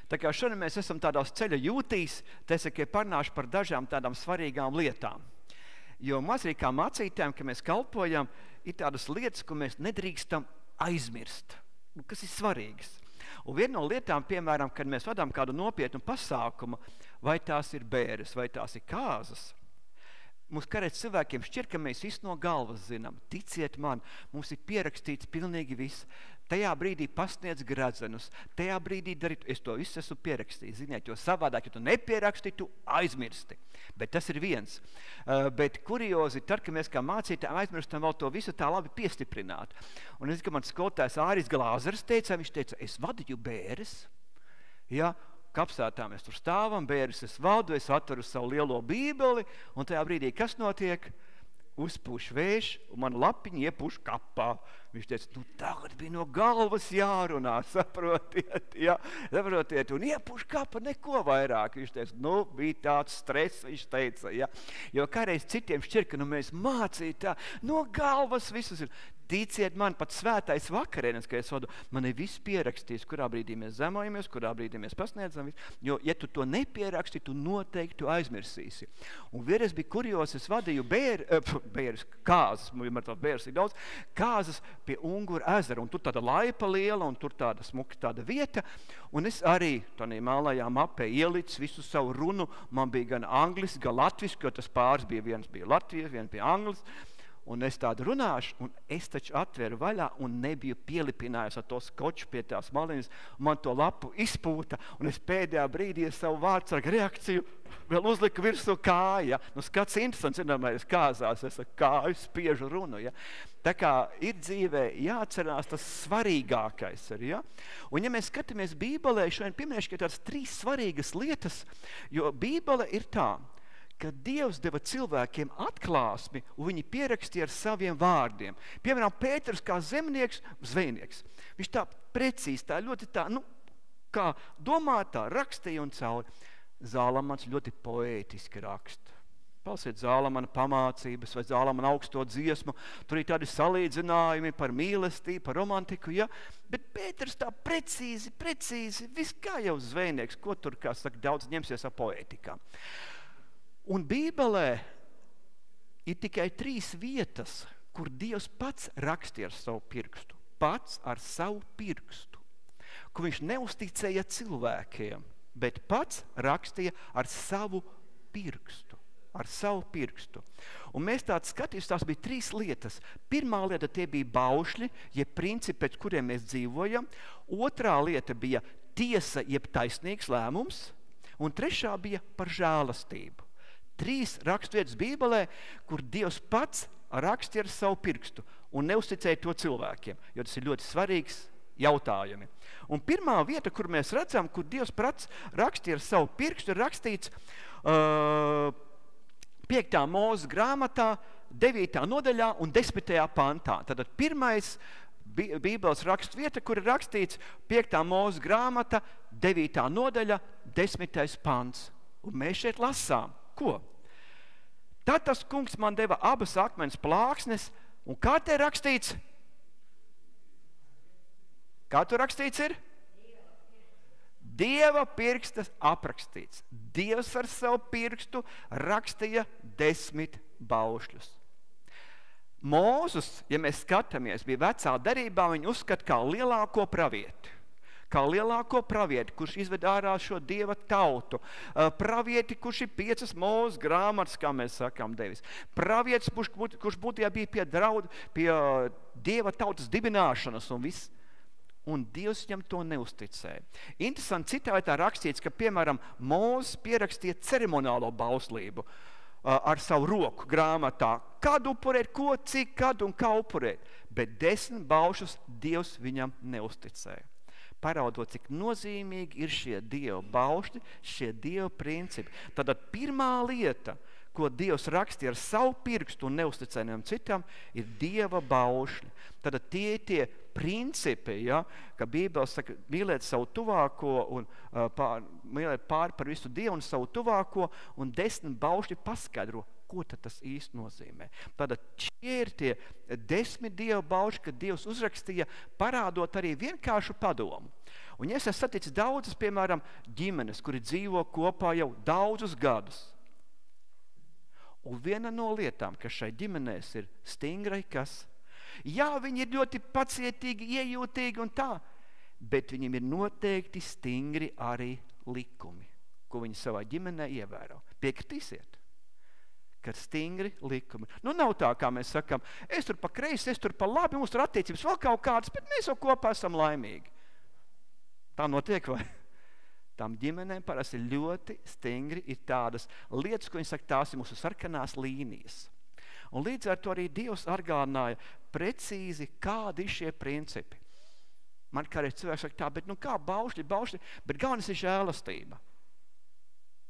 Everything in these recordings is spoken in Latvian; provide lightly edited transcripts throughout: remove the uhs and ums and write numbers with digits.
Tā kā šodien mēs esam tādās ceļa jūtīs, tā es tikai parunāšu par dažām tādām svarīgām lietām. Jo mēs arī kā mācītājiem, ka mēs kalpojam, ir tādas lietas, ko mēs nedrīkstam aizmirst, kas ir svarīgas. Un viena no lietām, piemēram, kad mēs vadām kādu nopietnu pasākumu, vai tās ir bēres, vai tās ir kāzas, mums kādreiz cilvēkiem šķiet, ka mēs visu no galvas zinām. Ticiet man, mums ir pierakstīts pilnīgi viss. Tajā brīdī pasniedz gradzenus, tajā brīdī dari, es to visu esmu pierakstījis, ziniet, jo savādāk, ja tu nepieraksti, tu aizmirsti. Bet tas ir viens. Bet kuriozi, tad, kad mēs kā mācītājiem aizmirstam vēl to visu tā labi piestiprināt. Un es, ka man skolotājs Āris Glāzers teica, viņš teica, es vadīju bēres, ja, kapsētā mēs tur stāvam, bēres es vadu, es atveru savu lielo bībeli, un tajā brīdī, kas notiek? Uzpūš vējš, un man lapiņi iepūš kapā. Viņš teica, tagad bija no galvas jārunā, saprotiet, ja, saprotiet, un iepūš kapa neko vairāk. Viņš teica, bija tāds stress, viņš teica, ja. Jo kādreiz citiem šķir, ka mēs mācītā, no galvas visus ir. Ticiet man, pat svētais vakarienes, ka es vadu, man ir viss pierakstījis, kurā brīdī mēs zemojamies, kurā brīdī mēs pasniedzam. Jo, ja tu to nepieraksti, tu noteikti aizmirsīsi. Un vienreiz bija kurjos, es vadīju bēres kāzas, bēres ir daudz, kāzas pie Unguru ezera, un tur tāda laipa liela, un tur tāda smuka tāda vieta, un es arī tādā mālajā mapē ielicis visu savu runu, man bija gan angliski, gan latviski, jo tas pāris bija, viens bija Latvijas, viens bija anglis, un es tādu runāšu, un es taču atveru vaļā un nebiju pielipinājis ar to skoču pie tās maliņas, un man to lapu izpūta, un es pēdējā brīdī savu vārdsarga reakciju vēl uzliku virsū kāja. Skats interesants, es kāzās, es ar kāju spiežu runu, ja. Tā kā ir dzīvē jāatcerās tas svarīgākais. Ja? Un ja mēs skatāmies Bībelē, šodien pieminēšu, ka tādas 3 svarīgas lietas, jo Bībele ir tā, ka Dievs deva cilvēkiem atklāsmi, un viņi pierakstīja ar saviem vārdiem. Piemēram, Pēters kā zemnieks, zvejnieks. Viņš tā precīzi, tā ļoti tā, kā domā, tā rakstīja un cauri. Zālamans ļoti poētiski raksta. Palsiet Zālamana pamācības vai Zālamana augsto dziesmu, tur ir tādi salīdzinājumi par mīlestību, par romantiku, ja? Bet Pēters tā precīzi, viss kā jau zvejnieks, ko tur, kā saka, daudz ņemsies ar poētikām. Un Bībelē ir tikai 3 vietas, kur Dievs pats rakstīja ar savu pirkstu. Pats ar savu pirkstu. Kur viņš neuzticēja cilvēkiem, bet pats rakstīja ar savu pirkstu. Ar savu pirkstu. Un mēs tādu skatījus, tās bija 3 lietas. Pirmā lieta tie bija baušļi, jeb principi, pēc kuriem mēs dzīvojam. Otrā lieta bija tiesa, jeb taisnīgs lēmums. Un trešā bija par žēlastību. 3 raksturvietas Bībelē, kur Dievs pats rakstīja ar savu pirkstu un neuzticēja to cilvēkiem, jo tas ir ļoti svarīgs jautājumi. Un pirmā vieta, kur mēs redzam, kur Dievs pats rakstīja ar savu pirkstu, ir rakstīts 5. Mūzes grāmatā, 9. nodaļā un 10. pantā. Tātad pirmais Bībeles rakstu vieta, kur ir rakstīts 5. Mūzes grāmata, 9. nodaļa, 10. pants. Un mēs šeit lasām. Ko? Tad tas kungs man deva abas akmens plāksnes, un kā te rakstīts? Kā tur rakstīts ir? Dieva pirkstas aprakstīts. Dievs ar savu pirkstu rakstīja 10 baušļus. Mūzus, ja mēs skatāmies, bija vecā derībā, viņu uzskata kā lielāko pravieti. Kā lielāko pravieti, kurš izved ārā šo Dieva tautu. Pravieti, kurš ir 5 Mūzes grāmatas, kā mēs sakām, devis. Pravietis, kurš būtībā bija pie Dieva tautas dibināšanas un viss. Un Dievs viņam to neuzticēja. Interesanti, citā vietā rakstīts, ka, piemēram, Mūzes pierakstīja ceremoniālo bauslību ar savu roku grāmatā. Kad upurēt, ko, cik, kad un kā upurēt. Bet 10 baušus Dievs viņam neuzticēja. Paraudot, cik nozīmīgi ir šie Dieva baušļi, šie Dieva principi. Tātad pirmā lieta, ko Dievs rakstīja ar savu pirkstu un neuzticējumiem citam, ir Dieva baušļi. Tātad tie principi, ja, ka Bībele saka, mīlēt savu tuvāko un mīlēt pāri par visu Dievu un savu tuvāko, un 10 baušļi paskaidro, Ko tad tas īsti nozīmē? Tātad šie ir tie 10 Dieva baušļi, kad Dievs uzrakstīja, parādot arī vienkāršu padomu. Un ja es esmu saticis daudzas, piemēram, ģimenes, kuri dzīvo kopā jau daudzus gadus. Un viena no lietām, kas šai ģimenēs ir stingrai, kas? Jā, viņi ir ļoti pacietīgi, iejūtīgi un tā, bet viņiem ir noteikti stingri arī likumi, ko viņi savā ģimenē ievēro. Piekritīsiet, kad stingri likumi. Nu, nav tā, kā mēs sakam, es tur pa kreisi, es tur pa labi, mums tur attiecības vēl kaut kādas, bet mēs jau kopā esam laimīgi. Tā notiek, vai? Tām ģimenēm parasti ļoti stingri ir tādas lietas, ko viņi saka, tās ir mūsu sarkanās līnijas. Un līdz ar to arī Dievs atgādināja precīzi, kādi ir šie principi. Man kādreiz cilvēks saka tā, bet nu kā baušļi, bet galvenais ir žēlastība.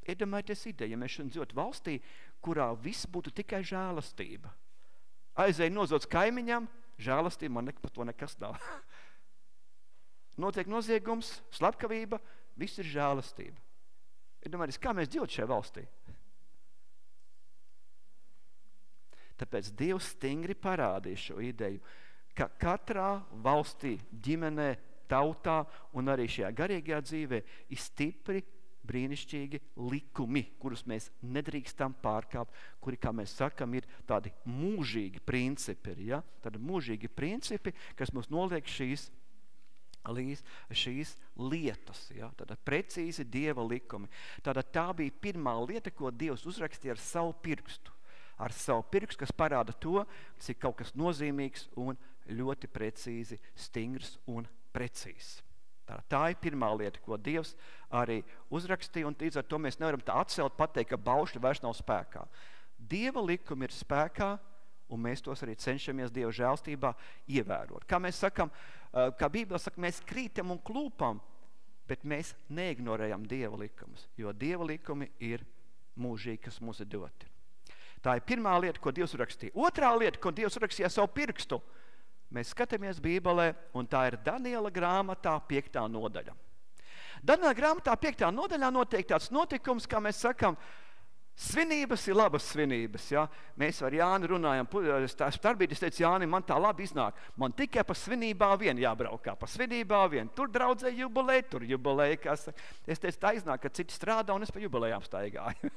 Iedomājieties ideju, ja mēs šodien dzīvotu valstī, kurā viss būtu tikai žēlastība. Aizēja nozots kaimiņam, žēlastība, man par to nekas nav. Notiek noziegums, slepkavība, viss ir žēlastība. Iedomājieties, kā mēs dzīvot šajā valstī? Tāpēc Dievs stingri parādīja šo ideju, ka katrā valstī, ģimenē, tautā un arī šajā garīgajā dzīvē ir stipri, brīnišķīgi likumi, kurus mēs nedrīkstam pārkāpt, kuri, kā mēs sakam, ir tādi mūžīgi principi, ja? Tādi mūžīgi principi, kas mums noliek šīs lietas, ja? Tāda precīzi Dieva likumi. Tāda tā bija pirmā lieta, ko Dievs uzrakstīja ar savu pirkstu. Ar savu pirkstu, kas parāda to, kas ir kaut kas nozīmīgs un ļoti precīzi, stingrs un precīzs. Tā ir pirmā lieta, ko Dievs arī uzrakstīja, un līdz ar to mēs nevaram tā atcelt, pateikt, ka baušļi vairs nav spēkā. Dieva likumi ir spēkā, un mēs tos arī cenšamies Dieva žēlstībā ievērot. Kā mēs sakam, kā Bībele saka, mēs krītam un klūpam, bet mēs neignorējam Dieva likumus, jo Dieva likumi ir mūžīgi, kas mums ir doti. Tā ir pirmā lieta, ko Dievs uzrakstīja. Otrā lieta, ko Dievs uzrakstīja savu pirkstu, mēs skatāmies Bībelē, un tā ir Daniela grāmatā 5. nodaļa. Daniela grāmatā 5. nodaļā notiek tāds notikums, kā mēs sakam, svinības ir labas svinības. Ja? Mēs ar Jāni runājam, starpbrīdī es teicu, Jāni, man tā labi iznāk. Man tikai pa svinībā vien jābraukā, pa svinībā vien. Tur draudzē jubilē, tur jubilē, kas. Es teicu, tā iznāk, ka citi strādā, un es pa jubilējām staigāju.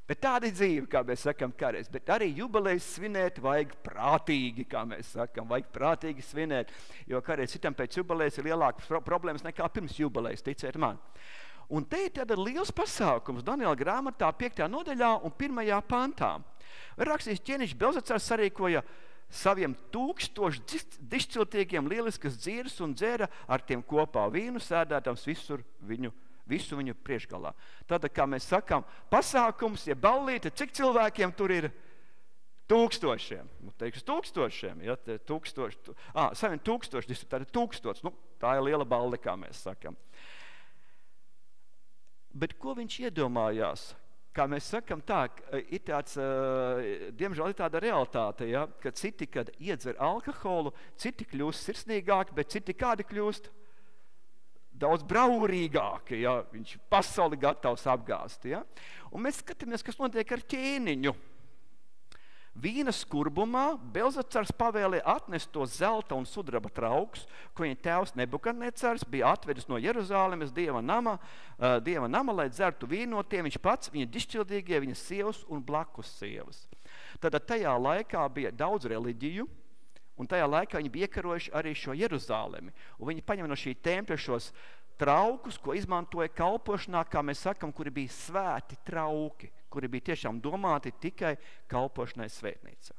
Bet tāda ir dzīve, kā mēs sakam kādreiz. Bet arī jubilejas svinēt vajag prātīgi, kā mēs sakam. Vajag prātīgi svinēt, jo kādreiz citam pēc jubilejas ir lielākas problēmas nekā pirms jubilejas, ticiet man. Un te ir tāda liels pasākums Daniela grāmatā 5. nodaļā un 1. pantā. Rakstīs ķēniņš Belzacars sarīkoja saviem 1000 dišciltīgiem lieliskas dzieras un dzēra ar tiem kopā vīnu, sēdētams visu viņu priekšgalā. Tātad, kā mēs sakām, pasākums, ja ballīte, cik cilvēkiem tur ir? 1000. Nu, teiks 1000, ja, 1000. Saviem 1000, tātad 1000. Nu, tā ir liela balde, kā mēs sakam. Bet ko viņš iedomājās? Kā mēs sakam tā, ir tāds, diemžēl ir tāda realitāte, ja, ka citi, kad iedzer alkoholu, citi kļūst sirsnīgāki, bet citi kādi kļūst daudz braurīgāki, ja, viņš pasauli gatavs apgāzt, ja. Un mēs skatāmies, kas notiek ar ķēniņu. Vīna skurbumā Belzacars pavēlēja atnest to zelta un sudraba traukus, ko viņa tēvs Nebukadnecars bija atvedis no Jeruzālemes dieva nama, lai dzertu vīnu no tiem viņš pats, viņa dišķildīgie, viņa sievas un blakus sievas. Tad tajā laikā bija daudz reliģiju, un tajā laikā viņi bija iekarojuši arī šo Jeruzālemi. Un viņi paņem no šī tempļa šos traukus, ko izmantoja kalpošanā, kā mēs sakam, kuri bija svēti trauki, kuri bija tiešām domāti tikai kalpošanai svētnīcā.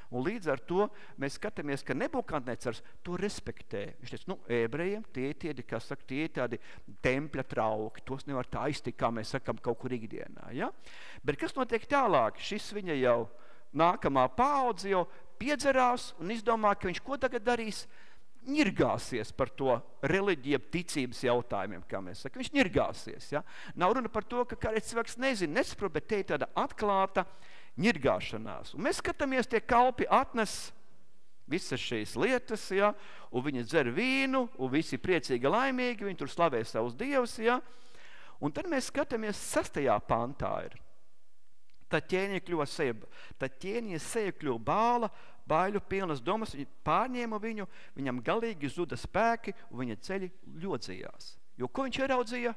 Un līdz ar to mēs skatāmies, ka Nebukadnecars to respektē. Viņš teica, ebrejiem tie ir tādi tempļa trauki, tos nevar tā aiztikt, kā mēs sakam, kaut kur ikdienā. Ja? Bet kas notiek tālāk? Šis viņa jau nākamā paudze jau piedzerās un izdomā, ka viņš ko tagad darīs? Ņirgāsies par to reliģiju, ticības jautājumiem, kā mēs sakam. Viņš ņirgāsies, ja? Nav runa par to, ka kādreiz cilvēks nesaprot, bet te ir tāda atklāta ņirgāšanās. Un mēs skatāmies, tie kalpi atnes visas šīs lietas, ja? Un viņi dzer vīnu, un visi priecīgi, laimīgi, viņi tur slavē savus dievus, ja? Un tad mēs skatāmies 6. pantā ir. Tad ķēniņa seja kļuva bāla, baiļu pilnas domas, pārņēma viņu, viņam galīgi zuda spēki, un viņa ceļi ļodzījās. Jo ko viņš ieraudzīja?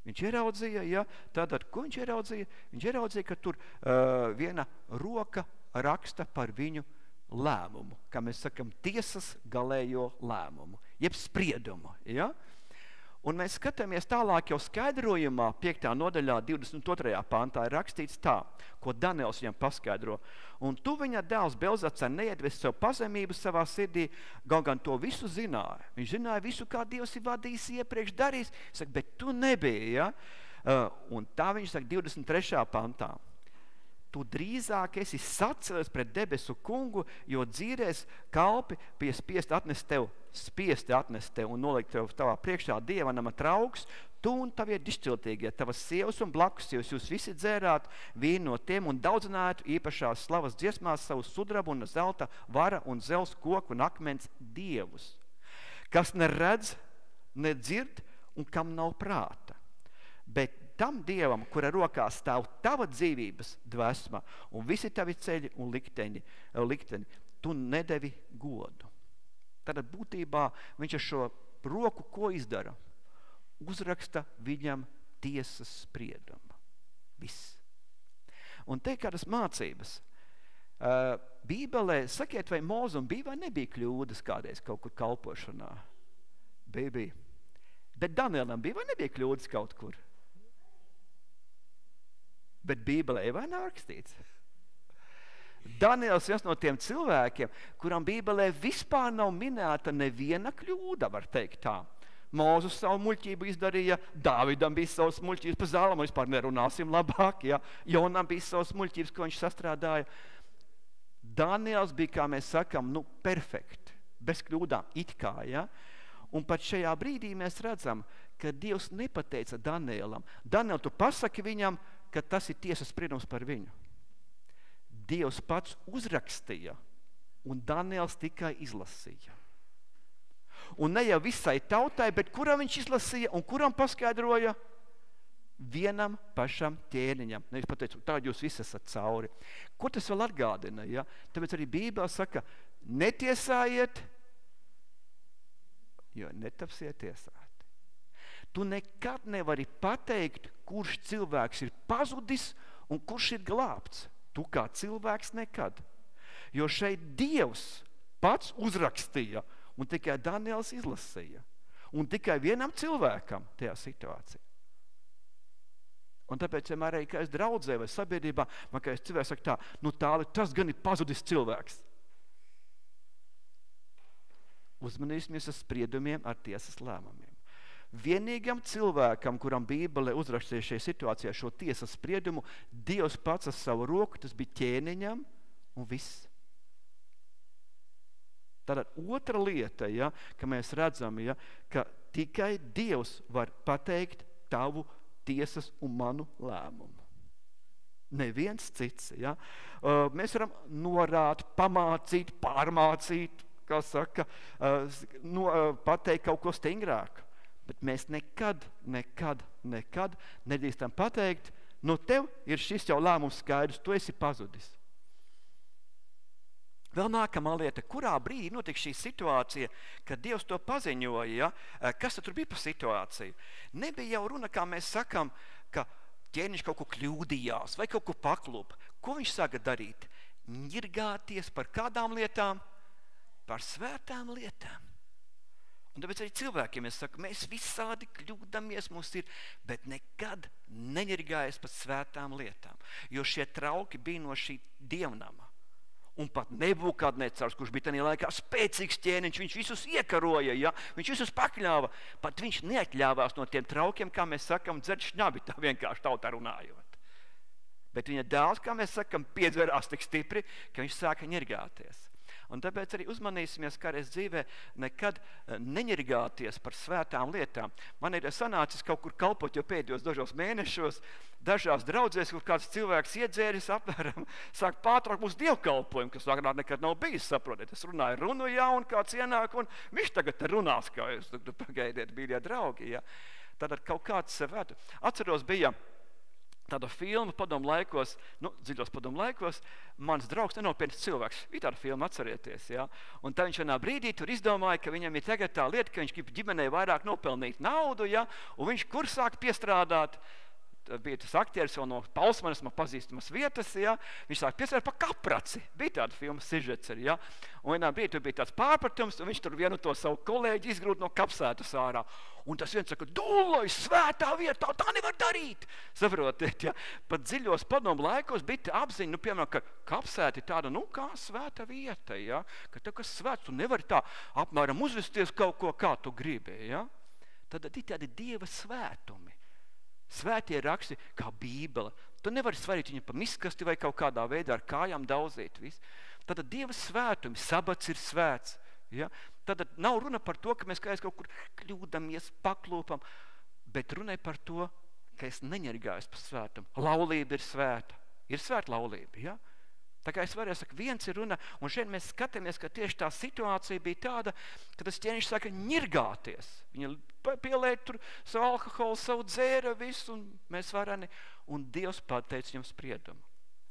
Viņš ieraudzīja, tātad, ko viņš ieraudzīja? Viņš ieraudzīja, ka tur viena roka raksta par viņu lēmumu, kā mēs sakam, tiesas galējo lēmumu, jeb spriedumu, ja? Un mēs skatāmies tālāk jau skaidrojumā, 5. nodaļā, 22. pantā ir rakstīts tā, ko Daniels viņam paskaidro. Un tu viņa dēls Belzacar neiedves sev pazemību savā sirdī, gan to visu zināja. Viņš zināja visu, kā Dievs ir vadījis iepriekš darījis. Saka, bet tu nebija, ja? Un tā viņš saka 23. pantā. Tu drīzāk esi sacēlies pret debesu kungu, jo dzīrēs kalpi pie spiesti atnest tev un nolikt tev tavā priekšā dievanama trauks, tu un tavie dišķiltīgie, tavas sievas un blakus sievas, jūs visi dzērāt vīnu no tiem un daudzinājāt īpašās slavas dziesmās savu sudrabu un zelta vara un zels koku un akmens dievus, kas neredz, nedzird un kam nav prāta. Bet tam dievam, kura rokā stāv tava dzīvības dvēsma un visi tavi ceļi un likteni, tu nedevi godu. Tātad būtībā viņš ar šo roku ko izdara? Uzraksta viņam tiesas spriedumu. Viss. Un te kādas mācības. Bībelē, sakiet, vai Mozum bija vai nebija kļūdas kādreiz kaut kur kalpošanā? Bija. Bet Danielam bija vai nebija kļūdas kaut kur? Bet Bībelē vai nav rakstīts? Daniels viens no tiem cilvēkiem, kuram Bībelē vispār nav minēta neviena kļūda, var teikt tā. Mūzus savu muļķību izdarīja, Dāvidam bija savas muļķības, par Zālamu vispār nerunāsim labāk, ja? Jonam bija savas muļķības, ko viņš sastrādāja. Daniels bija, kā mēs sakam, perfekti, bez kļūdām, it kā, ja? Un pat šajā brīdī mēs redzam, ka Dievs nepateica Danielam. Daniel, tu pasaki viņam, ka tas ir tiesas spriedums par viņu. Dievs pats uzrakstīja, un Daniels tikai izlasīja. Un ne jau visai tautai, bet kuram viņš izlasīja un kuram paskaidroja? Vienam pašam ķēniņam. Nevis pateicu, tā jūs visi esat cauri. Ko tas vēl atgādina? Ja? Tāpēc arī Bībelē saka, netiesājiet, jo netapsiet tiesāti. Tu nekad nevari pateikt, kurš cilvēks ir pazudis un kurš ir glābts. Tu kā cilvēks nekad. Jo šeit Dievs pats uzrakstīja un tikai Daniels izlasīja. Un tikai vienam cilvēkam tajā situācijā. Un tāpēc vienmēr arī, kā es draudzē vai sabiedrībā, man kā es cilvēks saka tā, tāli, tas gan ir pazudis cilvēks. Uzmanīsimies ar spriedumiem, ar tiesas lēmumiem. Vienīgam cilvēkam, kuram Bībele uzrakstīja šajā situācijā šo tiesas spriedumu, Dievs pats ar savu roku, tas bija ķēniņam un viss. Tātad otra lieta, ja, ka mēs redzam, ja, ka tikai Dievs var pateikt tavu tiesas un manu lēmumu. Neviens cits. Ja. Mēs varam norāt, pamācīt, pārmācīt, kā saka, pateikt kaut ko stingrāk. Bet mēs nekad nedrīkstam pateikt, tev ir šis jau lēmums skaidrs, tu esi pazudis. Vēl nākamā lieta, kurā brīdī notika šī situācija, kad Dievs to paziņoja, ja? Kas tur bija par situāciju? Nebija jau runa, kā mēs sakam, ka ķēniņš kaut ko kļūdījās vai kaut ko paklupa. Ko viņš sāka darīt? Ņirgāties par kādām lietām? Par svētām lietām. Un tāpēc arī cilvēkiem mēs sakam, mēs visādi kļūdamies, mums ir, bet nekad neņirgājas par svētām lietām. Jo šie trauki bija no šī dievnama. Un pat Nebukadnecars, kurš bija tajā laikā spēcīgs ķēniņš, viņš visus iekaroja, ja? Viņš visus pakļāva. Pat viņš neatļāvās no tiem traukiem, kā mēs sakam, dzert šņabi, tā vienkārši tautā runājot. Bet viņa dēls, kā mēs sakam, piedzverās tik stipri, ka viņš sāka ņirgāties. Un tāpēc arī uzmanīsimies, kādreiz dzīvē nekad neņirgāties par svētām lietām. Man ir sanācis kaut kur kalpot jau pēdējos dažos mēnešos, dažās draudzēs, kur kāds cilvēks iedzēris apmēram, sāk pārtraukt mūsu dievkalpojumu, kas agrāk nekad nav bijis, saprotiet. Es runāju runu, jā, un kāds ienāk, un viņš tagad te runās, kā jūs pagaidiet, mīļie draugi, jā. Tātad kaut kāds svētu. Atceros, bija tāda filma padomu laikos, dziļos padomu laikos, mans draugs nenopietns cilvēks. Bija tāda filma, atcerieties, ja? Un tā viņš vienā brīdī tur izdomāja, ka viņam ir tagad tā lieta, ka viņš grib ģimenei vairāk nopelnīt naudu, ja? Un viņš kur sāk piestrādāt, bija tas aktieris vēl no Pausmanas, man pazīstamas vietas, ja? Viņš sāk piestrādāt pa kapraci. Bija tāda filma sižets, ja? Un vienā brīdī tur bija tāds pārpratums, un viņš tur vienu to savu kolēģi izgrūt no kapsētas ārā. Un tas viens saka, Duloj, svētā vietā, tā nevar darīt. Saprotiet, ja? Pat dziļos padomu laikos bija apziņa, piemēram, ka kapsēta ir tāda, kā svēta vieta, ja? Ka tā, kas svēts, tu nevari tā apmēram uzvesties kaut ko, kā tu gribi, ja? Tad ir tādi Dieva svētumi. Svētie raksti kā Bībele. Tu nevari svarīt viņu pa miskasti vai kaut kādā veidā ar kājām daudzīt. Tad Dieva svētumi, sabats ir svēts. Ja? Tad nav runa par to, ka mēs kaut kur kļūdamies, paklūpam, bet runai par to, ka es neņergājos par svētumu. Laulība ir svēta. Ir svēta laulība. Ja? Tā kā es varēju saka, viens ir runa, un šeit mēs skatāmies, ka tieši tā situācija bija tāda, ka tas ķēniņš saka ņirgāties. Viņa pielēja tur savu alkoholu, savu dzēra, visu, un mēs varani, un Dievs pateica viņam spriedumu.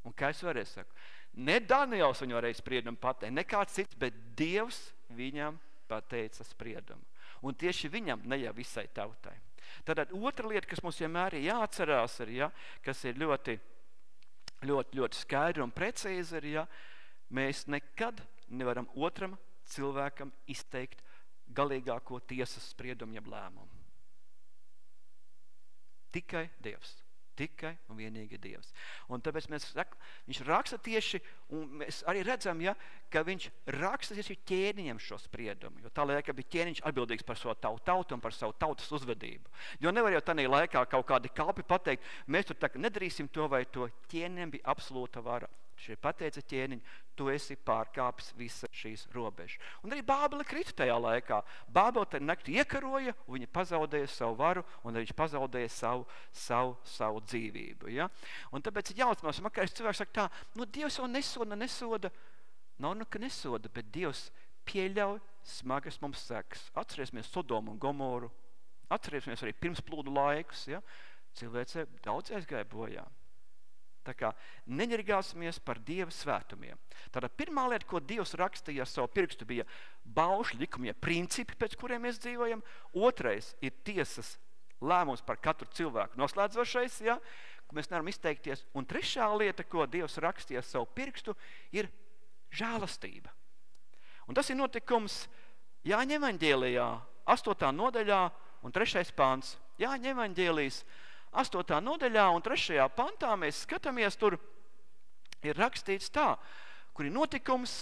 Un kā es varēju saka, ne Daniels viņu varēja spriedumu pateikt, ne kāds cits, bet Dievs viņam pateica spriedumu. Un tieši viņam, ne jau visai tautai. Tātad otra lieta, kas mums vienmēr ir jāatcerās, kas ir ļoti skaidri un precīzi ir, ja mēs nekad nevaram otram cilvēkam izteikt galīgāko tiesas spriedumu jeb lēmumu. Tikai Dievs. Tikai un vienīgi Dievs. Un tāpēc viņš raksta tieši, un mēs arī redzam, ja, ka viņš raksta tieši ķēniņam šo spriedumu. Jo tā laikā bija ķēniņš atbildīgs par savu tautu un par savu tautas uzvedību. Jo nevar jau tādā laikā kaut kādi kalpi pateikt, mēs tur tā nedarīsim to vai to. Ķēniņam bija absolūta vara. Šie pateica ķēniņi, tu esi pārkāpis visas šīs robežas. Un arī Bābele krita tajā laikā. Bābele te nakti iekaroja, un viņa pazaudēja savu varu, un arī viņš pazaudēja savu dzīvību. Ja? Un tāpēc ir jautājums, man kā cilvēks saka tā, Dievs jau nesoda. Nav, ka nesoda, bet Dievs pieļauj smagas mums sekas. Atcerēsimies Sodomu un Gomoru. Atcerēsimies arī pirmsplūdu laikus. Ja? Cilvēce daudz aizgāja bojā. Tā kā neņirgāsimies par Dieva svētumiem. Tātad pirmā lieta, ko Dievs rakstīja ar savu pirkstu, bija baušļu likumi, principi, pēc kuriem mēs dzīvojam. Otrais ir tiesas lēmums par katru cilvēku noslēdzošais, ja, ko mēs nevaram izteikties. Un trešā lieta, ko Dievs rakstīja ar savu pirkstu, ir žēlastība. Un tas ir notikums Jāņa evaņģēlijā, 8. nodaļā un 3. pants. Jāņa evaņģēlijas 8. nodaļā un 3. pantā mēs skatāmies, tur ir rakstīts tā, kur ir notikums,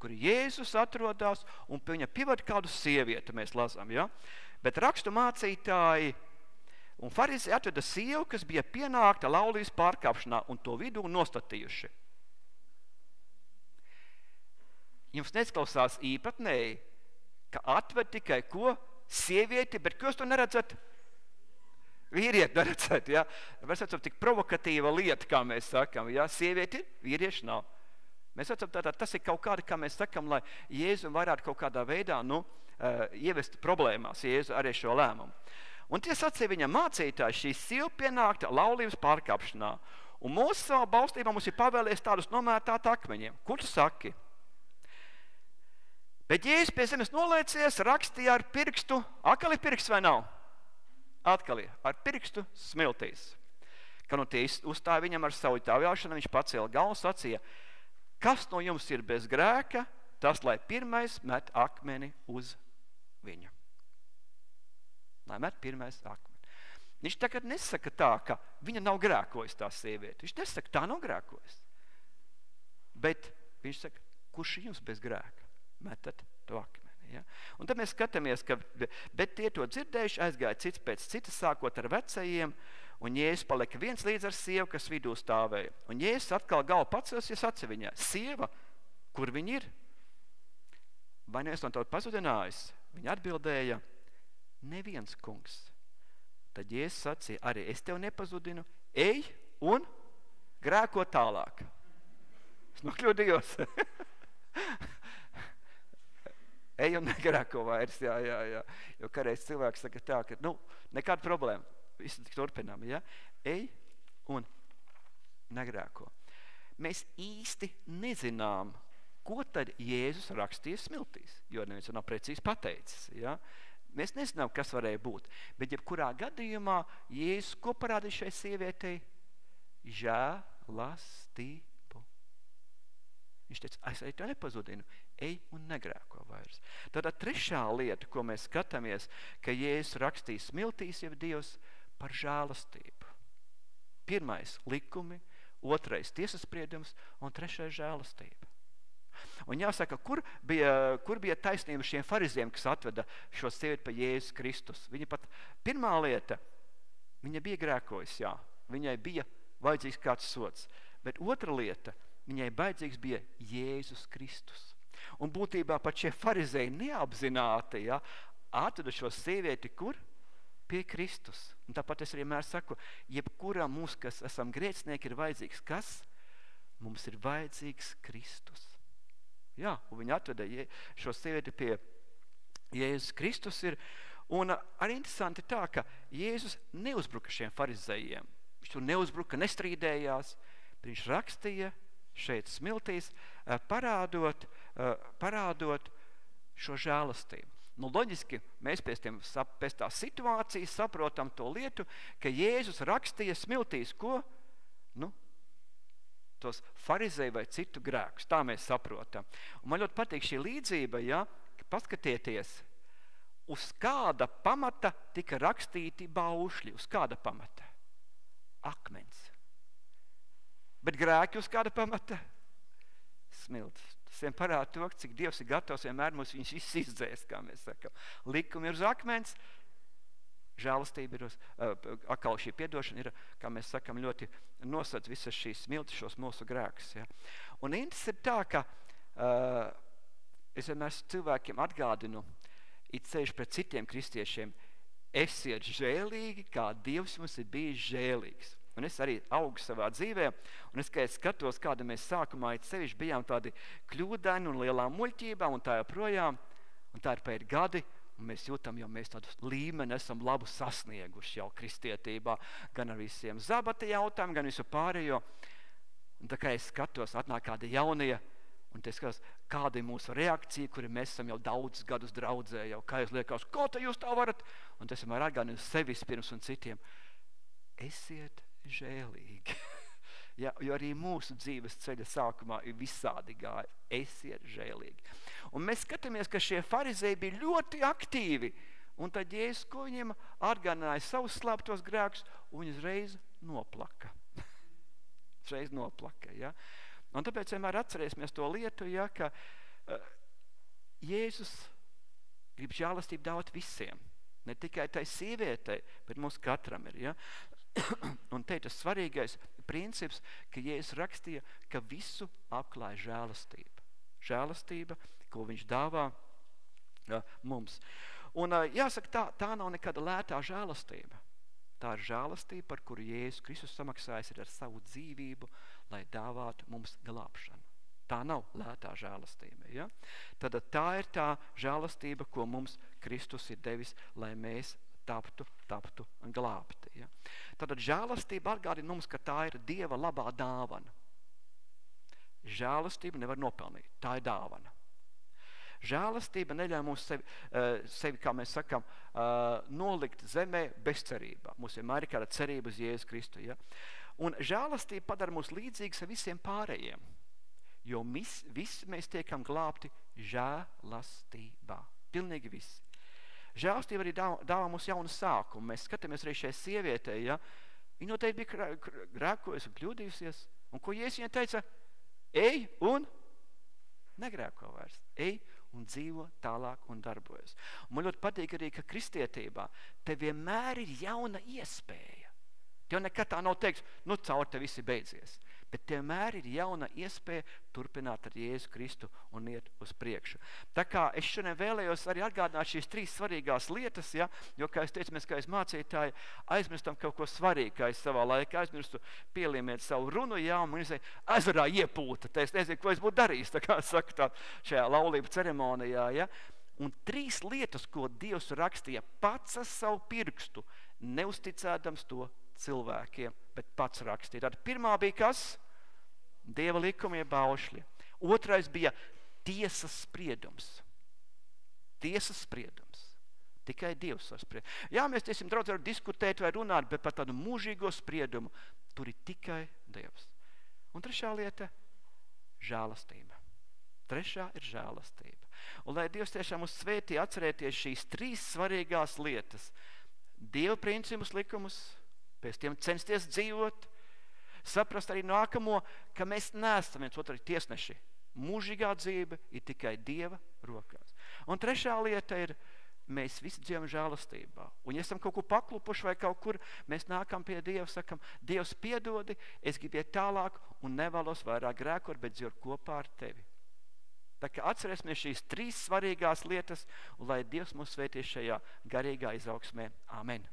kur Jēzus atrodas un pie viņa pievada kādu sievieti, mēs lasām, ja? Bet rakstu mācītāji un farizēji atveda sievu, kas bija pienākta laulības pārkāpšanā un to vidū nostatījuši. Jums neizklausās īpatnēji, ka atved tikai ko? Sievieti, bet ko jūs to neredzat? Vīrieti neredzēt, ja? Mēs redzam tik provokatīva lieta, kā mēs sakam, ja? Sievieti, vīrieši nav. Mēs redzam, tas ir kaut kāda, kā mēs sakam, lai Jēzu varētu kaut kādā veidā, ievest problēmās, Jēzu arī šo lēmumu. Un tie sacīja viņam mācītāji, šī sieva pienākta laulības pārkāpšanā. Un mūsu savā balstībā mums ir pavēlējis tādus nomētāt akmeņiem. Ko tu saki? Bet Jēzus pie zemes nolēcies, rakstīja ar pirkstu, atkal ir pirksts vai nav? Atkal ir ar pirkstu smiltīs. Kad tie uzstāja viņam ar savu taujāšanu, viņš pacēla galvu un sacīja, kas no jums ir bez grēka, tas lai pirmais met akmeni uz viņu. Lai met pirmais akmeni. Viņš tagad nesaka tā, ka viņa nav grēkojis tā sieviete. Viņš nesaka, tā nav grēkojis. Bet viņš saka, kurš jums bez grēka? Metat to akmeni. Ja? Un tad mēs skatāmies, bet tie to dzirdējuši, aizgāja cits pēc citas, sākot ar vecajiem, un Jēzus palika viens līdz ar sievu, kas vidū stāvēja. Un Jēzus atkal galvu pacels, ja sacīja viņai, sieva, kur viņa ir? Vai neviens no tev pazudinājis? Viņa atbildēja, neviens, kungs. Tad Jēzus sacīja, arī es tev nepazudinu, ej un grēko tālāk. Es nokļūdījos. Ej un negrēko vairs, jā. Jo kādreiz cilvēks saka tā, ka, nekāda problēma, visu tik turpinām, ja? Ej un negrēko. Mēs īsti nezinām, ko tad Jēzus rakstīja smiltīs, jo neviens nav precīzi pateicis. Ja? Mēs nezinām, kas varēja būt. Bet jebkurā gadījumā Jēzus, ko parādīja šai sievietei? Žēlastību. Viņš teica, es tev nepazudinu, ej un negrēko vairs. Tātad trešā lieta, ko mēs skatāmies, ka Jēzus rakstīja smiltīs, jau Dievs par žēlastību. Pirmais likumi, otrais tiesaspriedums un trešais žēlastība. Un jāsaka, kur bija taisnība šiem fariziem, kas atveda šo sievieti pa Jēzus Kristus? Viņa pat pirmā lieta, viņa bija grēkojas, jā. Viņai bija vajadzīgs kāds sods. Bet otra lieta, viņai baidzīgs bija Jēzus Kristus. Un būtībā pat šie farizēji neapzināti, ja, atveda šo sievieti kur? Pie Kristus. Un tāpat es vienmēr saku, jebkuram mūs, kas esam grēcinieki, ir vajadzīgs kas? Mums ir vajadzīgs Kristus. Jā, un viņi atveda šo sievieti pie Jēzus Kristus ir. Un arī interesanti tā, ka Jēzus neuzbruka šiem farizējiem. Viņš tur neuzbruka, nestrīdējās. Viņš rakstīja šeit smiltīs, parādot šo žēlastību. Nu, loģiski, mēs pēc tā situācijas saprotam to lietu, ka Jēzus rakstīja smiltīs, ko? Nu, tos farizēju vai citu grēkus. Tā mēs saprotam. Un man ļoti patīk šī līdzība, ja, paskatieties, uz kāda pamata tika rakstīti baušļi. Uz kāda pamata? Akmens. Bet grēki uz kāda pamata? Smilts. Tas vien parāda to, cik Dievs ir gatavs vienmēr mums viņus izdzēst, kā mēs sakam. Likumi ir uz akmens, žēlastība ir uz, atkal šī piedošana ir, kā mēs sakam, ļoti nosacīt visas šīs smiltis, šos mūsu grēkus. Ja. Un interesanti ir tā, ka es vienmēr cilvēkiem atgādinu, it ceļš pret citiem kristiešiem, esiet žēlīgi, kā Dievs mums ir bijis žēlīgs. Un es arī augu savā dzīvē, un es, kad skatos, kāda mēs sākumā it sevišķi bijām tādi kļūdaini un lielām muļķībām, un tā joprojām, un tā ir pēc gadi, un mēs jūtam, jo mēs tādu līmeni esam labu sasnieguši jau kristietībā, gan ar visiem zabata jautājumiem, gan visu pārējo. Un tā kā es skatos, atnāk kādi jaunie, un te skatos, kāda ir mūsu reakcija, kuri mēs esam jau daudz gadus draudzē, jau kā jūs liekas, ko te jūs tā varat? Un tas vienmēr atgādina sevis pirms un citiem. Esiet žēlīgi. Ja, jo arī mūsu dzīves ceļa sākumā ir visādi gāja. Esiet žēlīgi. Un mēs skatāmies, ka šie farizēji bija ļoti aktīvi. Un tad Jēzus, ko viņiem atgādināja savus slēptos grēkus, un viņi uzreiz noplaka. Uzreiz noplaka, ja. Un tāpēc vienmēr atcerēsimies to lietu, ja, ka Jēzus grib žēlastību dāvāt visiem. Ne tikai tai sievietei, bet mums katram ir, ja. Un te ir tas svarīgais princips, ka Jēzus rakstīja, ka visu apklāja žēlastība. Žēlastība, ko viņš dāvā mums. Un jāsaka, tā nav nekāda lētā žēlastība. Tā ir žēlastība, par kuru Jēzus Kristus samaksājis ir ar savu dzīvību, lai dāvātu mums glābšanu. Tā nav lētā žēlastība. Ja? Tad tā ir tā žēlastība, ko mums Kristus ir devis, lai mēs taptu glābti. Ja? Tātad žēlastība atgādina mums, ka tā ir Dieva labā dāvana. Žēlastība nevar nopelnīt, tā ir dāvana. Žēlastība neļauj mums sevi, kā mēs sakam, nolikt zemē bezcerībā. Mums vienmēr ir kāda cerība uz Jēzus Kristu. Ja? Un žēlastība padara mūs līdzīgus ar visiem pārējiem, jo visi mēs tiekam glābti žēlastībā. Pilnīgi visi. Žēlastība arī dāvā mums jaunu sākumu. Mēs skatāmies arī šai sievietei, ja? Viņa noteikti bija grēkojusi un kļūdījusies. Un ko Jēzus viņai teica? Ej un negrēko vairs. Ej un dzīvo tālāk un darbojas. Un man ļoti patīk arī, ka kristietībā te vienmēr ir jauna iespēja. Tev nekad tā nav teiks, nu caur te visi beidzies. Bet vienmēr ir jauna iespēja turpināt ar Jēzu Kristu un iet uz priekšu. Tā kā es šodien vēlējos arī atgādināt šīs 3 svarīgās lietas, ja? Jo, kā es teicu, mēs kā es mācītāji aizmirstam kaut ko svarīgu, kā es savā laikā aizmirstu pielīmēt savu runu, ja? Un man ezerā iepūta, tā es nezinu, ko es būtu darījis, tā kā saka tā šajā laulību ceremonijā, ja? Un 3 lietas, ko Dievs rakstīja pats ar savu pirkstu, neusticēdams to cilvēkiem, bet pats rakstīja. Tad pirmā bija kas? Dieva likumi baušļi. Otrais bija tiesas spriedums. Tiesas spriedums. Tikai Dievs var spriedums. Jā, mēs tiesim draudz varam diskutēt vai runāt, bet par tādu mūžīgo spriedumu tur ir tikai Dievs. Un trešā lieta – žēlastība. Trešā ir žēlastība. Un lai Dievs tiešām uz svētī atcerēties šīs 3 svarīgās lietas. Dieva principus, likumus, pēc tiem censties dzīvot, saprast arī nākamo, ka mēs neesam viens otru tiesneši. Mūžīgā dzīve ir tikai Dieva rokās. Un trešā lieta ir, mēs visi dzīvojam žēlastībā. Un ja esam kaut ko paklupuši vai kaut kur, mēs nākam pie Dieva, sakam, Dievs piedodi, es gribu iet tālāk un nevēlos vairāk grēkot, bet dzīvot kopā ar tevi. Tā kā atcerēsimies šīs 3 svarīgās lietas, un lai Dievs mūs svētī šajā garīgā izaugsmē. Amen.